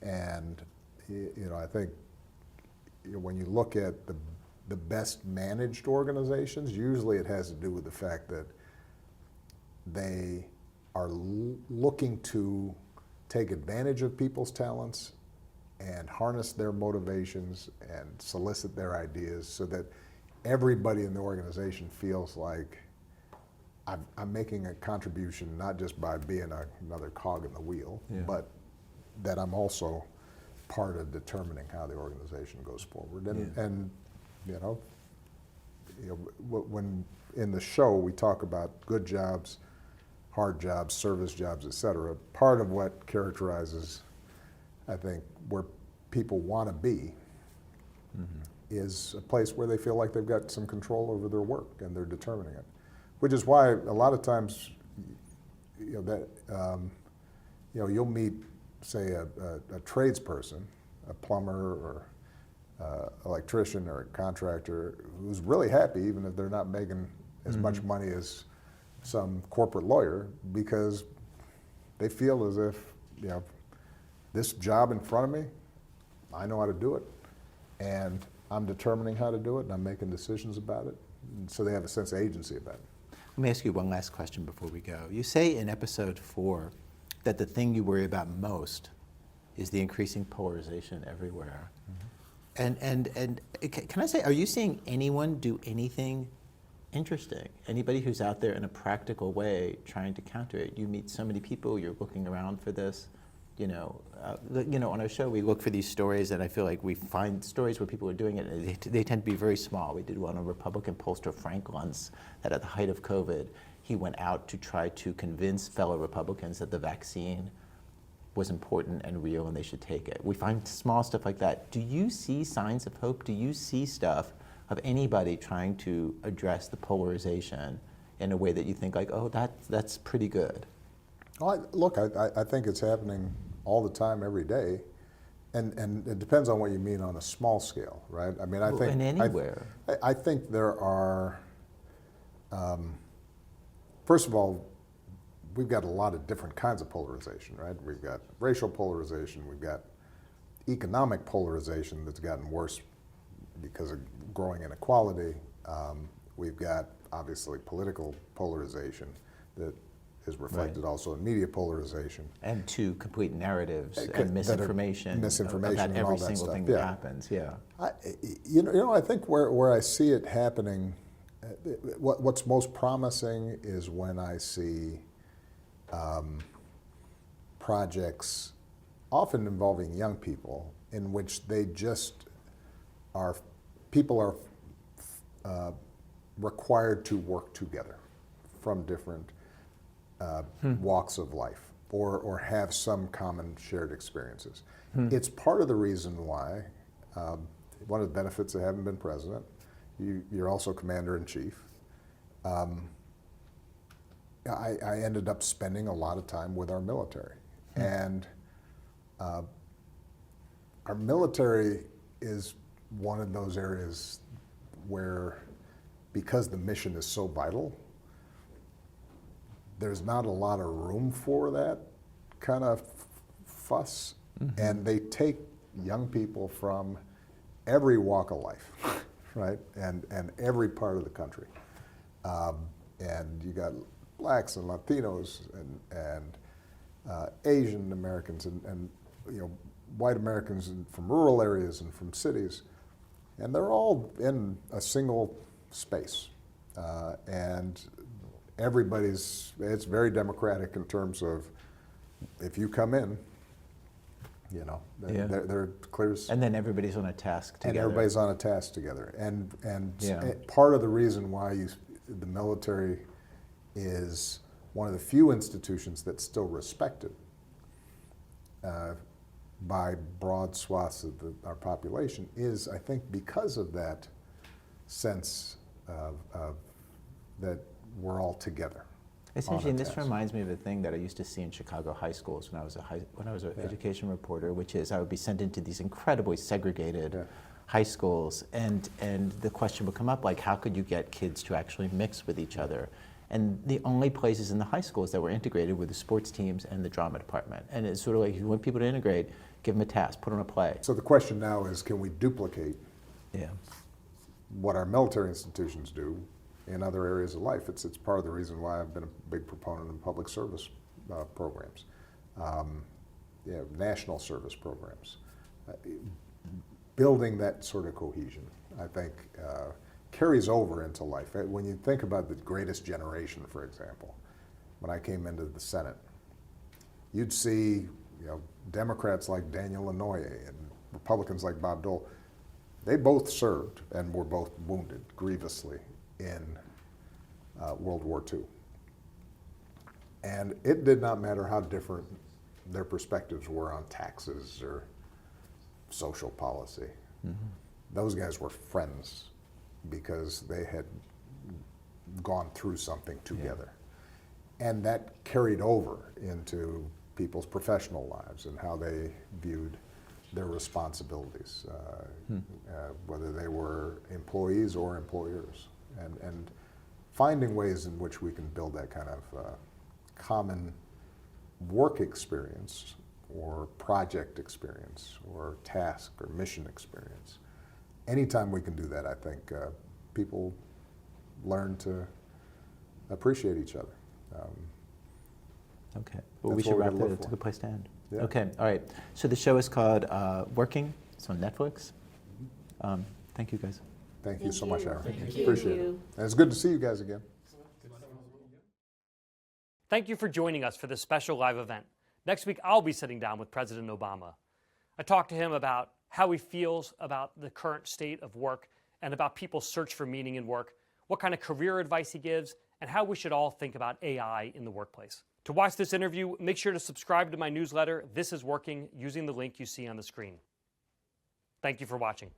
And I think when you look at the best managed organizations, usually it has to do with the fact that they are looking to take advantage of people's talents and harness their motivations and solicit their ideas so that everybody in the organization feels like I'm making a contribution, not just by being another cog in the wheel, Yeah. but that I'm also part of determining how the organization goes forward. And when in the show we talk about good jobs, hard jobs, service jobs, et cetera, part of what characterizes, I think, where people want to be is a place where they feel like they've got some control over their work and they're determining it. Which is why a lot of times, you'll meet, say, a tradesperson, a plumber or electrician or a contractor who's really happy, even if they're not making as much money as some corporate lawyer, because they feel as if, this job in front of me, I know how to do it, and I'm determining how to do it, and I'm making decisions about it. And so they have a sense of agency about it. Let me ask you one last question before we go. You say in episode 4 that the thing you worry about most is the increasing polarization everywhere. And can I say, are you seeing anyone do anything interesting? Anybody who's out there in a practical way trying to counter it? You meet so many people, you're looking around for this. On our show, we look for these stories, and I feel like we find stories where people are doing it, and they tend to be very small. We did one on Republican pollster Frank Luntz, that at the height of COVID, he went out to try to convince fellow Republicans that the vaccine was important and real and they should take it. We find small stuff like that. Do you see signs of hope? Do you see stuff of anybody trying to address the polarization in a way that you think like, oh, that's pretty good? Well, I think it's happening all the time, every day, and it depends on what you mean on a small scale, right? I mean, I think and anywhere. I think there are. First of all, we've got a lot of different kinds of polarization, right? We've got racial polarization, we've got economic polarization that's gotten worse because of growing inequality. We've got obviously political polarization that is reflected also in media polarization. And to complete narratives That and are misinformation, misinformation about and every all that single stuff. thing Yeah. that happens. Yeah. I think where I see it happening, what's most promising is when I see projects, often involving young people, in which they just people are required to work together from different walks of life, or have some common shared experiences. It's part of the reason why, one of the benefits of having been president, you're also commander-in-chief. I ended up spending a lot of time with our military. And our military is one of those areas where, because the mission is so vital, there's not a lot of room for that kind of fuss. And they take young people from every walk of life, right? And every part of the country. And you got blacks and Latinos and Asian Americans and white Americans from rural areas and from cities, and they're all in a single space, and it's very democratic in terms of, if you come in, they're clear. And then everybody's on a task together. And everybody's on a task together, and Yeah. part of the reason why the military is one of the few institutions that's still respected by broad swaths of our population is, I think, because of that sense of that we're all together. It's on a interesting. This task. reminds me of a thing that I used to see in Chicago high schools when I was an education reporter, which is I would be sent into these incredibly segregated high schools, and the question would come up like, how could you get kids to actually mix with each other? And the only places in the high schools that were integrated were the sports teams and the drama department. And it's sort of like, if you want people to integrate, give them a task, put on a play. So the question now is, can we duplicate what our military institutions do in other areas of life? It's part of the reason why I've been a big proponent of public service programs, national service programs. Building that sort of cohesion, I think, carries over into life. When you think about the greatest generation, for example, when I came into the Senate, you'd see Democrats like Daniel Inouye and Republicans like Bob Dole. They both served and were both wounded grievously in World War II. And it did not matter how different their perspectives were on taxes or social policy. Those guys were friends because they had gone through something together. And that carried over into people's professional lives and how they viewed their responsibilities, whether they were employees or employers. And finding ways in which we can build that kind of common work experience or project experience or task or mission experience. Anytime we can do that, I think people learn to appreciate each other. Okay. Well, we That's should what we're wrap gonna there. look It's a for. good place to end. Yeah. Okay. All right. So the show is called Working. It's on Netflix. Thank you, guys. Thank you so much, Aaron. Thank Appreciate it. you. And it's good to see you guys again. Thank you for joining us for this special live event. Next week, I'll be sitting down with President Obama. I talked to him about how he feels about the current state of work and about people's search for meaning in work, what kind of career advice he gives, and how we should all think about AI in the workplace. To watch this interview, make sure to subscribe to my newsletter, This Is Working, using the link you see on the screen. Thank you for watching.